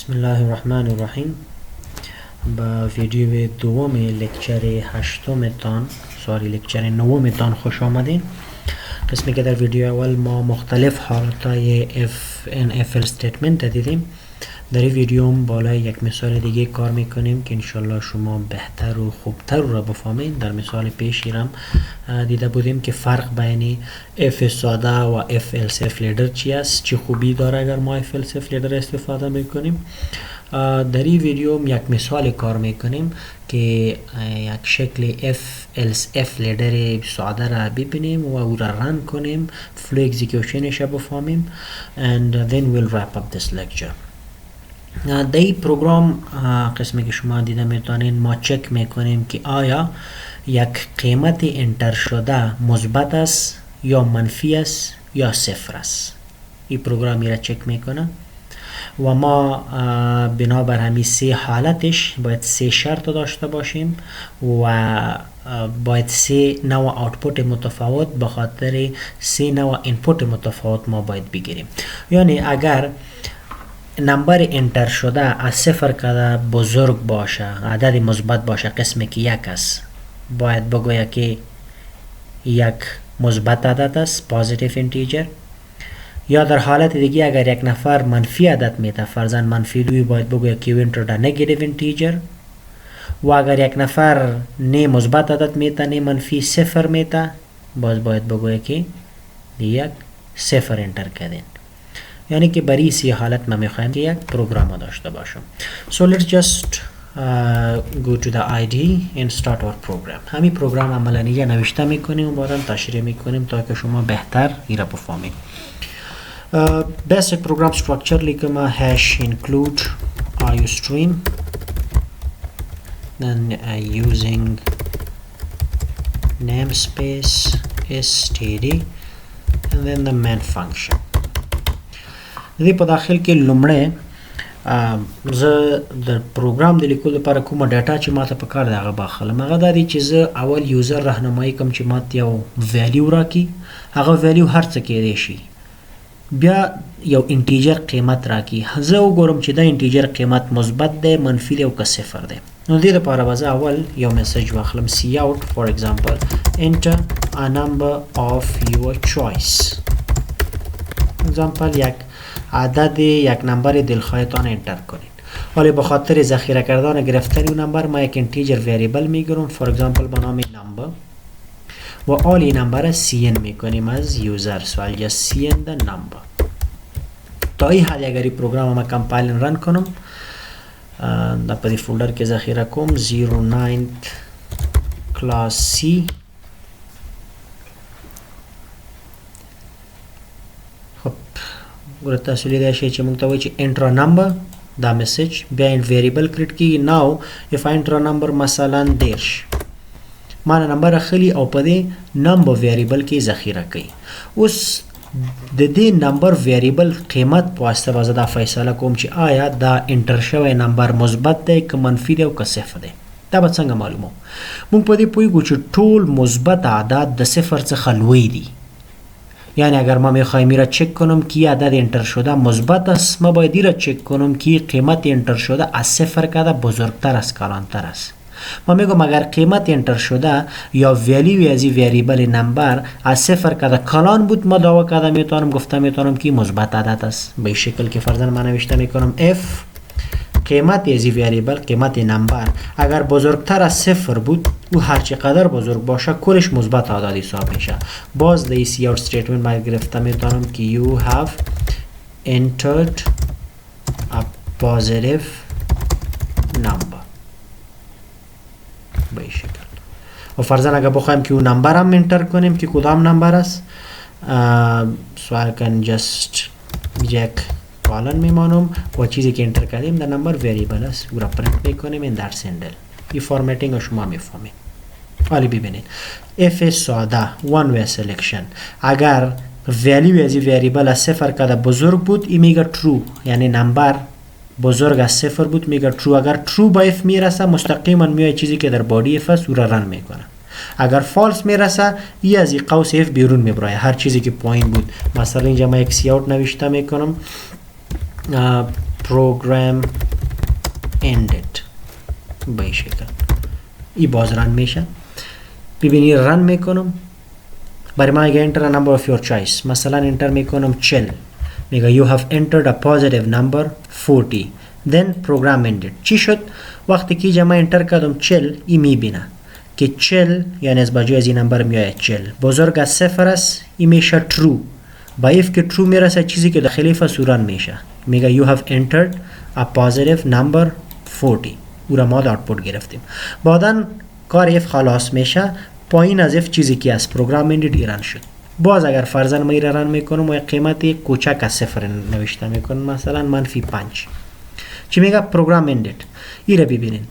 بسم الله الرحمن الرحیم. با ویدیو دوم لکچر لکچر نومتان خوش آمدین. قسمی که در ویدیو اول ما مختلف حالتهای FL statement دیدیم. در این ویدیو بالای یک مثال دیگه کار میکنیم که انشالله شما بهتر و خوبتر را بفهمین. در مثال پیشی هم دیده بودیم که فرق بین F ساده و FL self leader چی است، چه خوبی داره اگر ما FL self leader استفاده میکنیم. در این ویدیو یک مثال کار میکنیم که یک شکل F leader ساده را ببینیم و او را رن کنیم، فلو اکزیکیوشنش را بفهمیم and then we'll wrap up this lecture. در این پروگرام قسمی که شما دیده میتونین ما چک میکنیم که آیا یک قیمت انتر شده مثبت است یا منفی است یا صفر است. این پروگرامی را چک میکنه و ما بنابر همین سه حالتش باید سه شرط داشته باشیم و باید سه نوع آوتپوت متفاوت به خاطر سه نوع اینپوت متفاوت ما باید بگیریم. یعنی اگر نمبر انتر شده از صفر که بزرگ باشه، عدد مثبت باشه، قسمی که یک است، باید بگویه که یک مثبت عدد است، پوزیتیو اینتیجر. یا در حالت دیگه اگر یک نفر منفی عدد میده، فرضاً منفی 2، باید بگویه که you entered a negative integer. و اگر یک نفر نه مثبت عدد میده نه منفی 0 میده، باید بگویه که یک 0 انتر کردین. یعنی که برای سی حالت ما میخوایم که یک پروگرام داشته باشم. So let's just go to the IDE and start our program. همین پروگرام عملانی نوشته میکنیم و بعدا تشریح میکنیم تا که شما بهتر ایرا بفهمید. Basic program structure لیکم hash include iostream, then using namespace std and then the main function. دې په داخل کې لومړی زه د پروګرام د لیکلو لپاره کومه ډاټا چې ماته پکار ده هغه باخلم. هغه دا دی چې زه اول یوزر راهنمایي کوم چې ماته یو ویلیو راکړي. هغه ویلیو هر څه کېدی شي. بیا یو انټیجر قیمت راکړي. زه وګورم چې دا انټیجر قیمت مثبت دی، منفي دی او که صفر دی. نو دې لپاره به زه اول یو میسج واخلم cout for example enter a number of your choice. example یک عدد یک نمبر دلخواهتان انتر کنید. ولی به خاطر ذخیره کردن گرفتن اون نمبر ما یک انتیجر وریبل میگیرم for example به نام نمبر و آل این نمبر cn میکنیم از یوزر. سوال just cn the number. تا این حال اگر این پروگرام ما کمپایل رن کنم دا په دې فولډر کې ذخیره کوم 09 class C ګوره تاسو لیدای شئ چې موږ ته وایي چې enter a number دا میسج بیا ویریبل کریټ کیږي. ناو if I enter a number مثلا 10 ما نمبر اخلي او په دې نمبر ویریبل کې ذخیره کوي. اوس د دې نمبر ویریبل قیمت په واسطه باندې دا فیصله کوم چې آیا دا انټر شوی نمبر مثبت دی که منفي دی او که صفر دی. دا به څنګه معلومو؟ موږ په دې پوهیږو چې ټول مثبت اعداد د صفر څخه لوی دي. یعنی اگر ما میخوایم را چک کنم که عدد انتر شده مثبت است، ما باید را چک کنم که قیمت انتر شده از صفر کده بزرگتر است کلانتر است. ما میگم اگر قیمت انتر شده یا ویلیو از این ویریبل نمبر از صفر کده کلان بود، ما دعوا کده میتونم گفته میتونم که مثبت عدد است. به شکل که فرضاً من نوشته میکنم f قیمت از این ویریبل قیمت نمبر اگر بزرگتر از صفر بود او هر چقدر بزرگ باشه کلش مثبت عدد حساب میشه. باز در سی اوت استیتمنت من گرفته میتونم که you have entered a positive number به این شکل. و فرضاً اگر بخوایم که اون نمبر هم انتر کنیم که کدام نمبر است، سوال کن just یک کالن میمانم و چیزی که انتر کردیم در نمبر ویریبل است او را پرنت میکنیم این در سندل. این فارمتینگ رو شما میفهمید. حالی ببینید f ساده one way selection اگر ویلیو از ویریبل از صفر کده بزرگ بود این میگه true، یعنی نمبر بزرگ از صفر بود میگه true. اگر true با f میرسه مستقیما میای چیزی که در بادی f است او را رن میکنه. اگر فالس میرسه ای از این قوس f بیرون میبره هر چیزی که پایین بود. مثلا اینجا ما یک cout نوشته میکنم program ended به این شکل ای باز رن میشه. ببینی رن میکنم برای ما اگه enter a number of your choice مثلا انتر میکنم 40 میگه you have entered a positive number 40 then program ended. چی شد؟ وقتی که جمع انتر کردم 40 ای میبینه که 40 یعنی از بجای از این نمبر میآید 40 بزرگ از صفر است ای میشه true. با if که true میرسه چیزی که داخلی فسوران میشه میگه you have entered a positive number 40 او را ما آوتپوت گرفتیم. بعدن کار if خلاص میشه پایین از if چیزی که از پروگرام اندید ایران شد. باز اگر فرضاً ما ایران میکنم و قیمت کوچک از صفر نوشته میکنم مثلا -5 چی میگه پروگرام اندید. ای را ببینین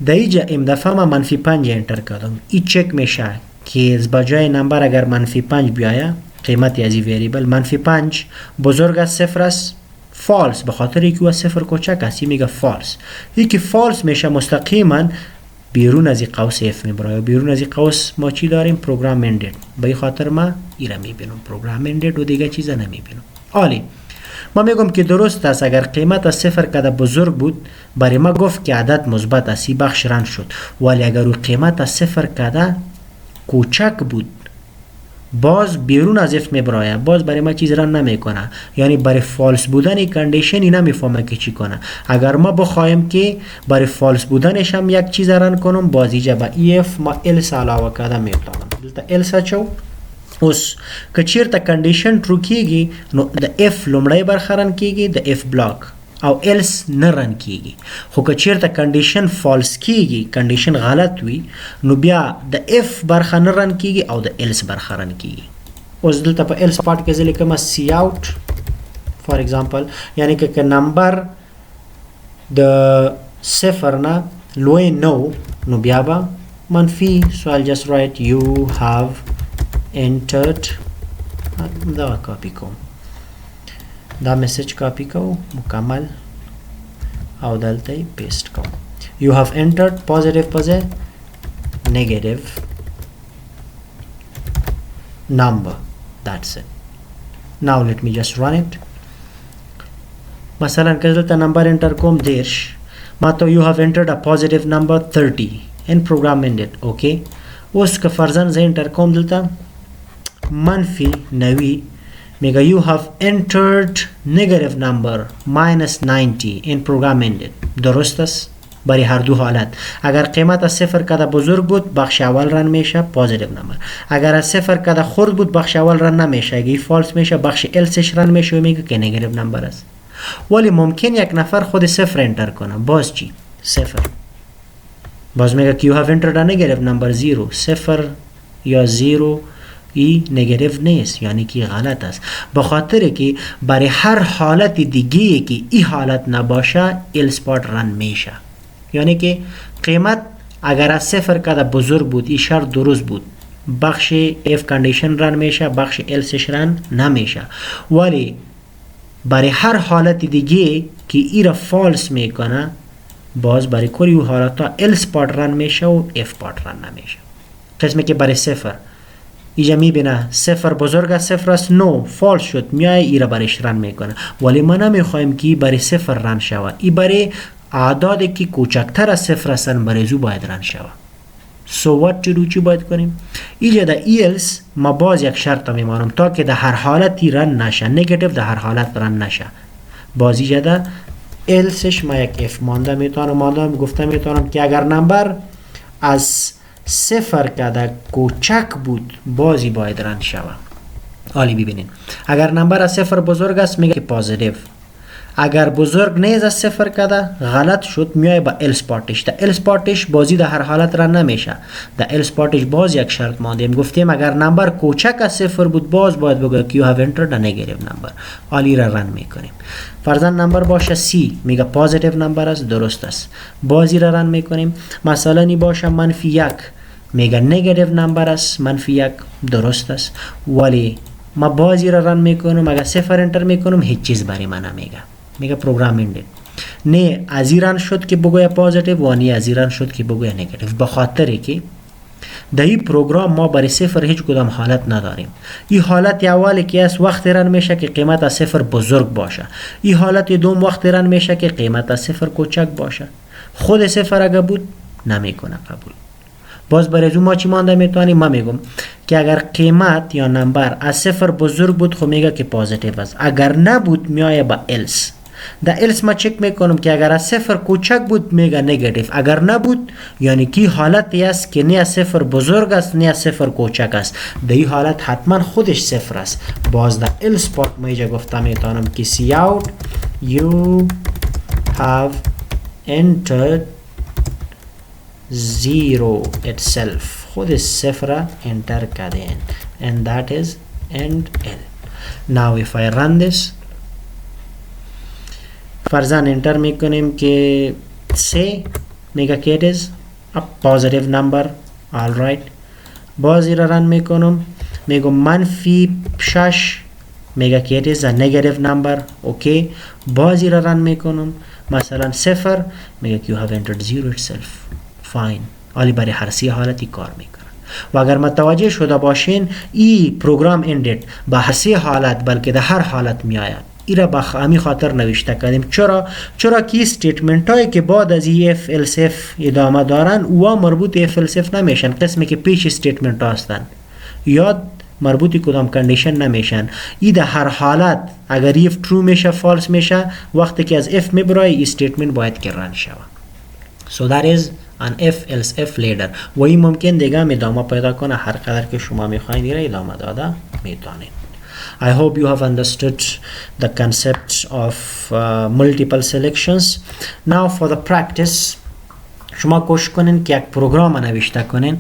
در اینجا این دفعه ما -5 انتر کردم ای چک میشه که از بجای نمبر اگر -5 بیایه قیمتی از این ویریبل -5 بزرگ از صفر است فالس به خاطر اینکه از صفر کوچک است میگه فالس. این که فالس میشه مستقیما بیرون از این قوس اف میبره. بیرون از این قوس ما چی داریم؟ پروگرام اندد. به این خاطر ما ایره میبینم پروگرام اندد و دیگه چیزا نمیبینم. عالی. ما میگم که درست است اگر قیمت از صفر کده بزرگ بود برای ما گفت که عدد مثبت است این بخش رن شد. ولی اگر او قیمت از صفر کده کوچک بود باز بیرون از اف میبره باز برای ما چیز رن نمیکنه. یعنی برای فالس بودن کاندیشن اینا میفهمه که چی کنه. اگر ما بخوایم که برای فالس بودنش هم یک چیز رن کنم باز اینجا با اف ما الس علاوه کرده میتونم. دلتا الس چو اوس که چیرته کاندیشن ترو کیږي نو د اف لومړی برخه رن کیږي د اف بلاک او الس نه رن کیږي. خو که چیرته کاندیشن فالس کیږي کاندیشن غلط وي نو بیا د اف برخه نه رن کیږي او د الس برخه رن کیږي. اوس دلته په الس پارت کې ځلې کومه سی اوټ فار ایگزامپل یعنی که نمبر د صفر نه لوی نو بیا به منفی سوال جست رایت یو هاو entered دا کاپی کوم دا میسج کاپی کوم مکمل او دلته پیست کوم you have entered positive negative number that's it. now let me just run it. مثلا که دلته نمبر انتر کوم دیرش ما تو you have entered a positive number 30 and program ended. okay اوس که فرضاً زه انتر کوم دلته منفی 90 میگه you have entered negative number -90 in program ended. درست است برای هر دو حالت. اگر قیمت از صفر کده بزرگ بود بخش اول رن میشه پوزیتیو نمبر. اگر از صفر کده خرد بود بخش اول رن نمیشه. اگه فالس میشه بخش السش رن میشه و میگه که نگاتیو نمبر است. ولی ممکن یک نفر خود صفر انتر کنه باز چی؟ صفر باز میگه که you have entered a negative number 0 صفر یا 0 ای نگاتیو نیست یعنی که غلط است. به خاطر که برای هر حالت دیگه که ای حالت نباشه الس پارت رن میشه. یعنی که قیمت اگر از صفر کده بزرگ بود ای شرط درست بود بخش اف کاندیشن رن میشه بخش السش رن نمیشه. ولی برای هر حالت دیگه که ای را فالس میکنه باز برای کلی حالت ها الس پارت رن میشه و اف پارت رن نمیشه. قسمی که برای صفر اینجا میبینه صفر بزرگ از صفر است نو فالس شد میای ای را برش رن میکنه. ولی ما نمیخوایم که برای صفر رن شود. ای برای اعدادی که کوچکتر از صفر هستن برای زو باید رن شود. سو وات چی چی باید کنیم؟ اینجا در ایلس ما باز یک شرط میمانم تا که در هر حالتی رن نشه نگاتیو در هر حالت رن نشه. باز اینجا در ایلسش ما یک اف مانده میتونم گفته میتونم که اگر نمبر از صفر کده کوچک بود بازی باید رن شود. حالی ببینین اگر نمبر از صفر بزرگ است میگه که پوزیتیو. اگر بزرگ نیست از صفر کده غلط شد میای با الس پارتش. در الس پارتش بازی در هر حالت رن نمیشه. در الس پارتش باز یک شرط ماندیم گفتیم اگر نمبر کوچک از صفر بود باز باید بگه که you have entered a negative number. حالی را رن میکنیم. فرضاً نمبر باشه سی میگه پوزیتیو نمبر است درست است بازی را رن میکنیم. مثلا این باشه -1 میگه نگاتیو نمبر است -1 درست است. ولی ما بازی را رن میکنم اگر صفر انتر میکنم هیچ چیز برای من نمیگه میگه پروگرام اندد. نه از ایران شد که بگویا پوزیتیو و نه از ایران شد که بگویا نگاتیو. به خاطر که در این پروگرام ما برای صفر هیچ کدام حالت نداریم. این حالت اولی که است وقت رن میشه که قیمت از صفر بزرگ باشه. این حالت دوم وقت رن میشه که قیمت از صفر کوچک باشه. خود صفر اگه بود نمیکنه قبول. باز برای ما چی مانده میتونیم؟ ما میگم که اگر قیمت یا نمبر از صفر بزرگ بود خب میگه که پازیتیو است، اگر نبود میایه با الس. در الس ما چک میکنم که اگر از صفر کوچک بود میگه نگاتیو، اگر نبود یعنی کی حالتی است که نه از صفر بزرگ است نه از صفر کوچک است. در این حالت حتما خودش صفر است. باز در الس پارت ما اینجا گفته میتونم که سی اوت you have entered zero itself، خود صفر انتر کردین and that is end L. now if I run this فرضاً انتر میکنیم که 3 میگه که it is a positive number. alright باز را رن میکنم میگم منفی 6 میگه که it is a negative number. اوکی باز را رن میکنم مثلا 0 میگه که you have entered zero itself. fine عالی برای هر سی حالتی کار میکنه. و اگر متوجه شده باشین این پروگرام اندد با هر سی حالت بلکه در هر حالت میآید. ایرا با همی خاطر نوشته کردیم. چرا که استیتمنت هایی که بعد از اف الس اف ادامه دارن او مربوط اف الس اف نمیشن، قسمی که پیش استیتمنت هستن یا مربوطی کدام کندیشن نمیشن. ای در هر حالت اگر اف ترو میشه فالس میشه، وقتی که از اف میبرای استیتمنت باید که رن شود. so that is an if else if later. و این ممکن دیگه ادامه پیدا کنه هر قدر که شما میخواین ایره ادامه داده میتونین. I hope you have understood the concept of multiple selections. Now for the practice شما کوشش کنین که یک پروگرام نوشته کنین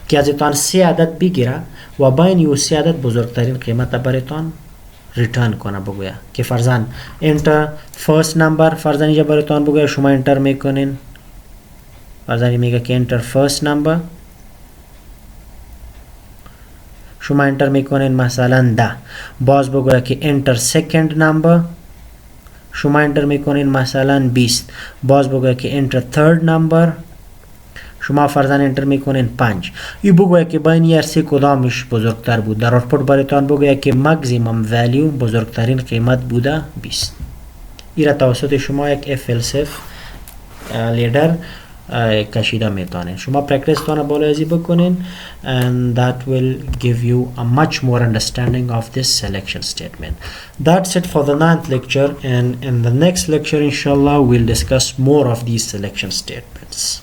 که ازتان 3 عدد بگیره و بین یو 3 عدد بزرگترین قیمت براتان ریترن کنه. بگویا که فرضاً enter first number، فرضاً اینجا براتان بگویا شما انتر میکنین، فرضاً میگه که enter first number، شما انتر میکنین مثلا 10. باز بگویا که enter second number، شما انتر میکنین مثلا 20. باز بگویا که enter third number، شما فرضاً انتر میکنین 5. این بگویا که بین هر سه کدامش بزرگتر بود. در آوتپوت براتان بگویا که ماکسیمم ولیو بزرگترین قیمت بوده 20. این را توسط شما یک اف ال اف لیدر کشیده میتونین. شما پرکتیس تانه بالا ازی بکنین and that will give you a much more understanding of this selection statement. That's it for the 9th lecture, and in the next lecture inshallah we'll discuss more of these selection statements.